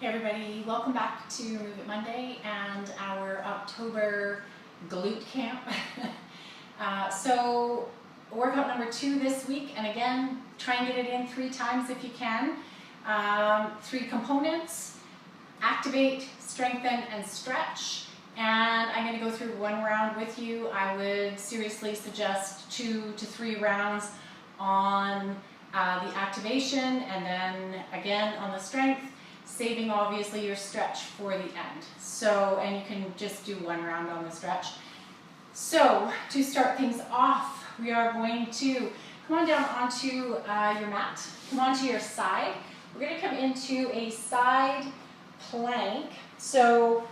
Hey everybody, welcome back to Move It Monday and our October glute camp. So workout number 2 this week, and again, try and get it in 3 times if you can. 3 components: activate, strengthen, and stretch. And I'm going to go through 1 round with you. I would seriously suggest 2 to 3 rounds on the activation, and then again on the strength, saving obviously your stretch for the end. So, and you can just do 1 round on the stretch. So to start things off, we are going to come on down onto your mat, come onto your side. We're going to come into a side plank. So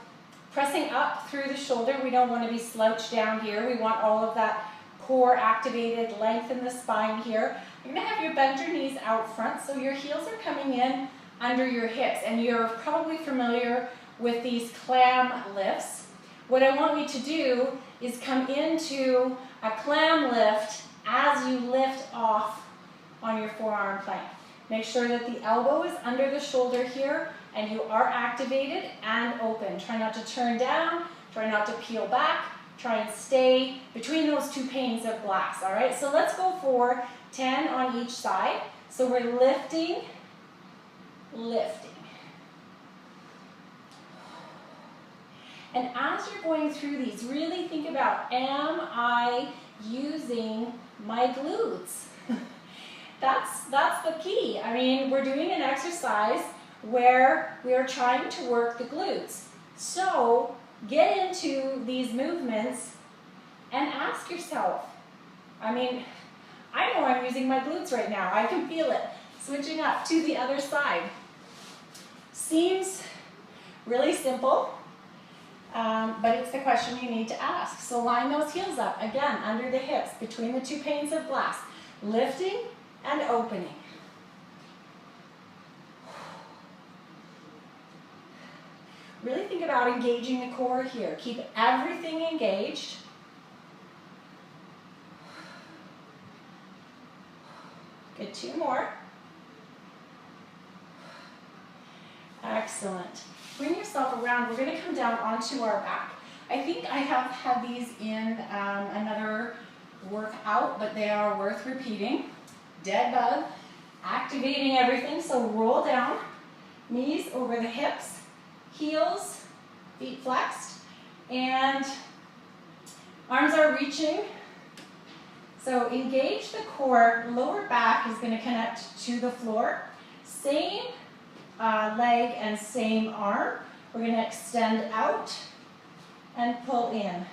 pressing up through the shoulder, we don't want to be slouched down here. We want all of that core activated, lengthen the spine here. You're going to have you bend your knees out front, so your heels are coming in under your hips, and you're probably familiar with these clam lifts. What I want you to do is come into a clam lift as you lift off on your forearm plank. Make sure that the elbow is under the shoulder here and you are activated and open. Try not to turn down, try not to peel back, try and stay between those 2 panes of glass, all right? So let's go for 10 on each side. So we're lifting, and as you're going through these, really think about, am I using my glutes? That's the key. I mean, we're doing an exercise where we are trying to work the glutes. So get into these movements and ask yourself, I mean, I know I'm using my glutes right now. I can feel it. Switching up to the other side. Seems really simple, but it's the question you need to ask. So line those heels up, again, under the hips, between the 2 panes of glass, lifting and opening. Really think about engaging the core here. Keep everything engaged. Good, 2 more. Excellent. Bring yourself around. We're going to come down onto our back. I think I have had these in another workout, but they are worth repeating. Dead bug, activating everything. So roll down, knees over the hips, heels, feet flexed, and arms are reaching. So engage the core. Lower back is going to connect to the floor. Same leg and same arm. We're going to extend out and pull in.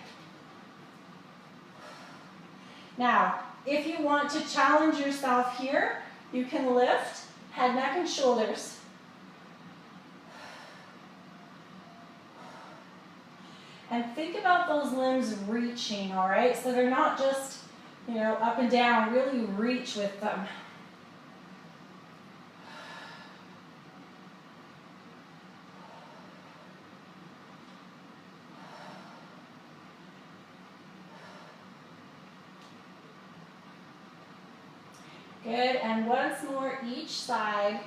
Now, if you want to challenge yourself here, you can lift head, neck, and shoulders. And think about those limbs reaching, all right? So they're not just, you know, up and down. Really reach with them. Good, and once more each side.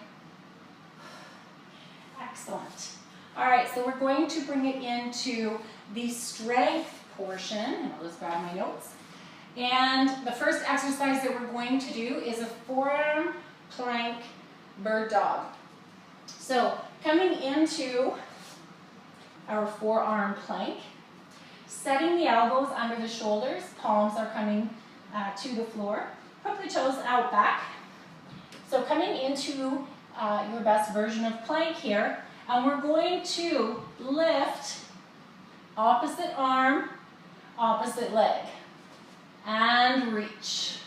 Excellent. All right, so we're going to bring it into the strength portion, and I'll just grab my notes. And the first exercise that we're going to do is a forearm plank bird dog. So coming into our forearm plank, setting the elbows under the shoulders, palms are coming to the floor. Hook the toes out back. So coming into your best version of plank here, and we're going to lift opposite arm, opposite leg, and reach.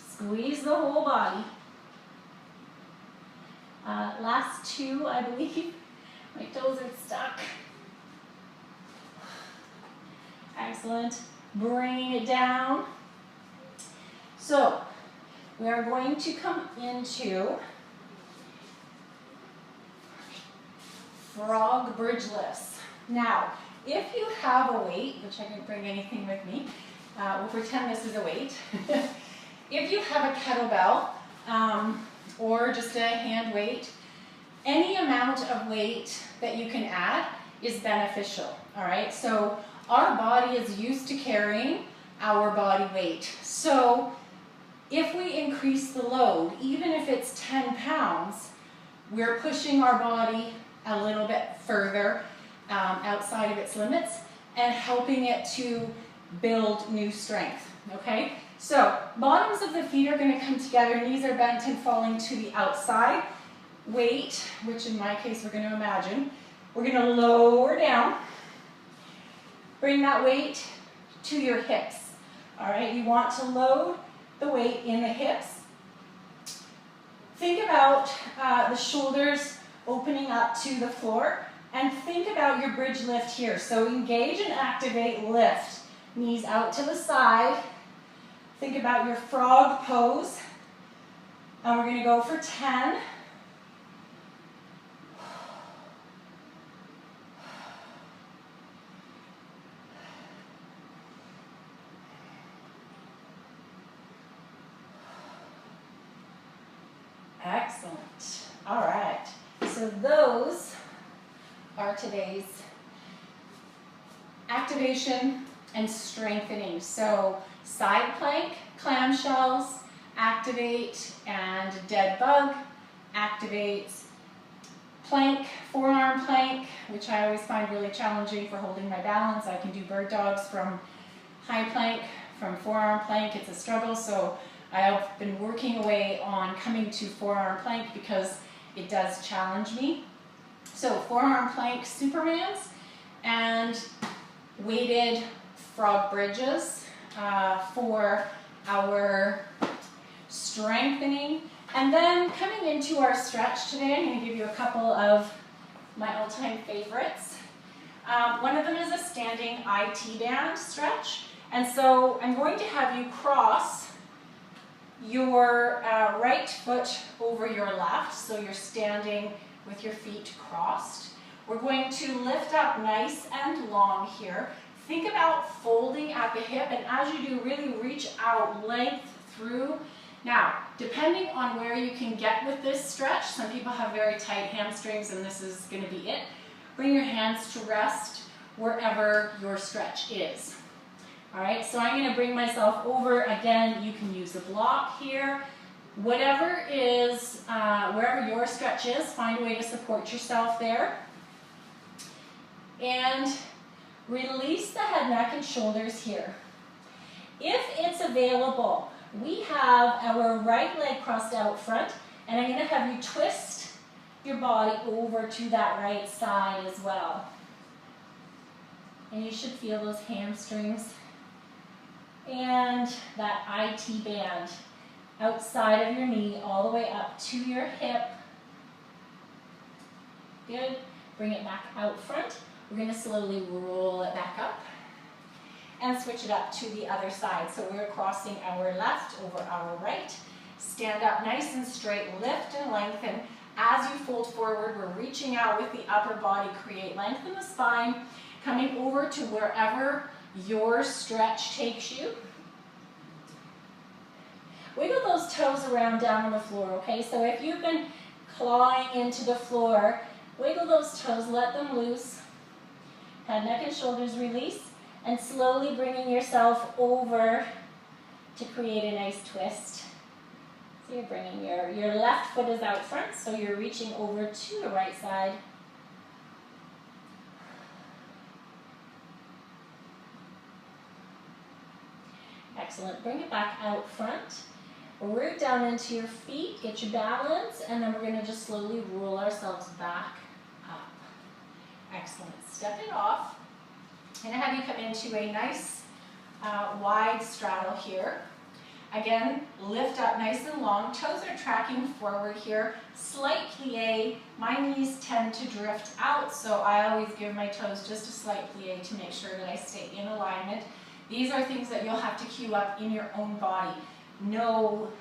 Squeeze the whole body. Last 2, I believe. My toes are stuck. Excellent. Bringing it down. So, we are going to come into frog bridge lifts. Now, if you have a weight, which I didn't bring anything with me, we'll pretend this is a weight. If you have a kettlebell or just a hand weight, any amount of weight that you can add is beneficial, all right? So our body is used to carrying our body weight. So if we increase the load, even if it's 10 pounds, we're pushing our body a little bit further outside of its limits and helping it to build new strength, okay? So bottoms of the feet are going to come together, knees are bent and falling to the outside. Weight, which in my case we're going to imagine, we're going to lower down. Bring that weight to your hips, all right? You want to load the weight in the hips. Think about the shoulders opening up to the floor, and think about your bridge lift here. So engage and activate, lift. Knees out to the side. Think about your frog pose. And we're going to go for 10. Excellent. All right. So those are today's activation and strengthening. So side plank, clamshells, activate, and dead bug, activates. Plank, forearm plank, which I always find really challenging for holding my balance. I can do bird dogs from high plank, from forearm plank. It's a struggle, so I've been working away on coming to forearm plank because it does challenge me. So forearm plank Supermans and weighted frog bridges for our strengthening. And then coming into our stretch today, I'm going to give you a couple of my all-time favorites. One of them is a standing IT band stretch. And so I'm going to have you cross your right foot over your left, so you're standing with your feet crossed. We're going to lift up nice and long here. Think about folding at the hip, and as you do, really reach out, length through. Now, depending on where you can get with this stretch, some people have very tight hamstrings and this is going to be it. Bring your hands to rest wherever your stretch is. All right, so I'm going to bring myself over. Again, you can use a block here. Whatever is, wherever your stretch is, find a way to support yourself there. And release the head, neck, and shoulders here. If it's available, we have our right leg crossed out front, and I'm going to have you twist your body over to that right side as well. And you should feel those hamstrings and that IT band outside of your knee all the way up to your hip. Good. Bring it back out front. We're going to slowly roll it back up and switch it up to the other side. So we're crossing our left over our right. Stand up nice and straight, lift and lengthen. As you fold forward, we're reaching out with the upper body, create length in the spine, coming over to wherever your stretch takes you. Wiggle those toes around down on the floor, okay? So if you've been clawing into the floor, wiggle those toes, let them loose. Head, neck, and shoulders release, and slowly bringing yourself over to create a nice twist. So you're bringing your left foot is out front, so you're reaching over to the right side. Excellent. Bring it back out front. Root down into your feet, get your balance, and then we're going to just slowly roll ourselves back up. Excellent. Step it off. And I have you come into a nice wide straddle here. Again, lift up nice and long. Toes are tracking forward here. Slight plie. My knees tend to drift out, so I always give my toes just a slight plie to make sure that I stay in alignment. These are things that you'll have to cue up in your own body. Know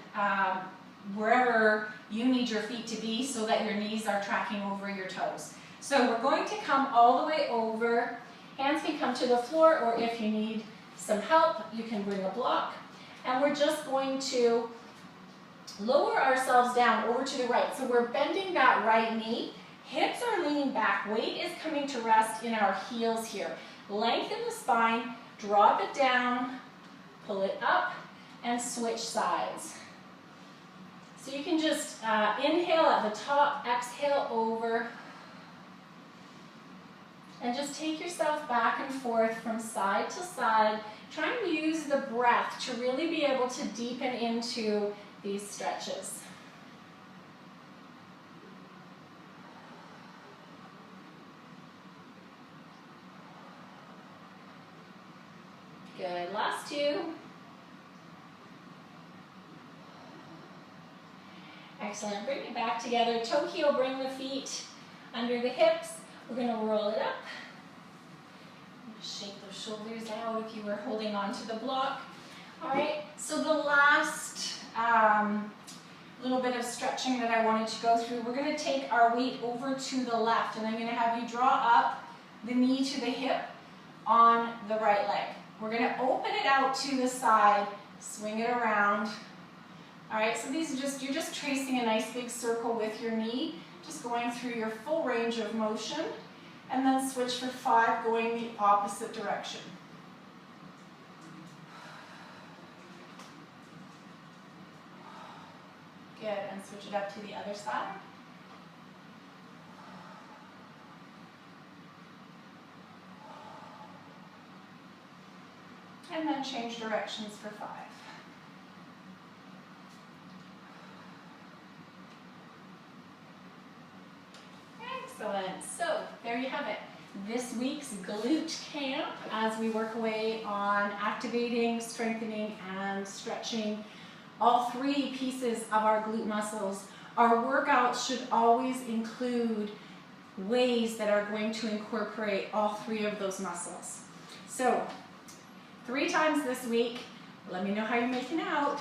wherever you need your feet to be so that your knees are tracking over your toes. So we're going to come all the way over. Hands can come to the floor, or if you need some help, you can bring a block. And we're just going to lower ourselves down over to the right. So we're bending that right knee. Hips are leaning back. Weight is coming to rest in our heels here. Lengthen the spine, drop it down, pull it up, and switch sides. So you can just inhale at the top, exhale over, and just take yourself back and forth from side to side. Try and use the breath to really be able to deepen into these stretches. Good, last two. Excellent, bring it back together. Toe heel, bring the feet under the hips. We're gonna roll it up. Shake those shoulders out if you were holding on to the block. All right, so the last little bit of stretching that I wanted to go through, we're gonna take our weight over to the left, and I'm gonna have you draw up the knee to the hip on the right leg. We're gonna open it out to the side, swing it around. All right, so these are just, you're just tracing a nice big circle with your knee, just going through your full range of motion, and then switch for 5, going the opposite direction. Good, and switch it up to the other side. And then change directions for 5. Excellent. So there you have it. This week's glute camp, as we work away on activating, strengthening, and stretching all 3 pieces of our glute muscles. Our workouts should always include ways that are going to incorporate all 3 of those muscles. So 3 times this week. Let me know how you're making out.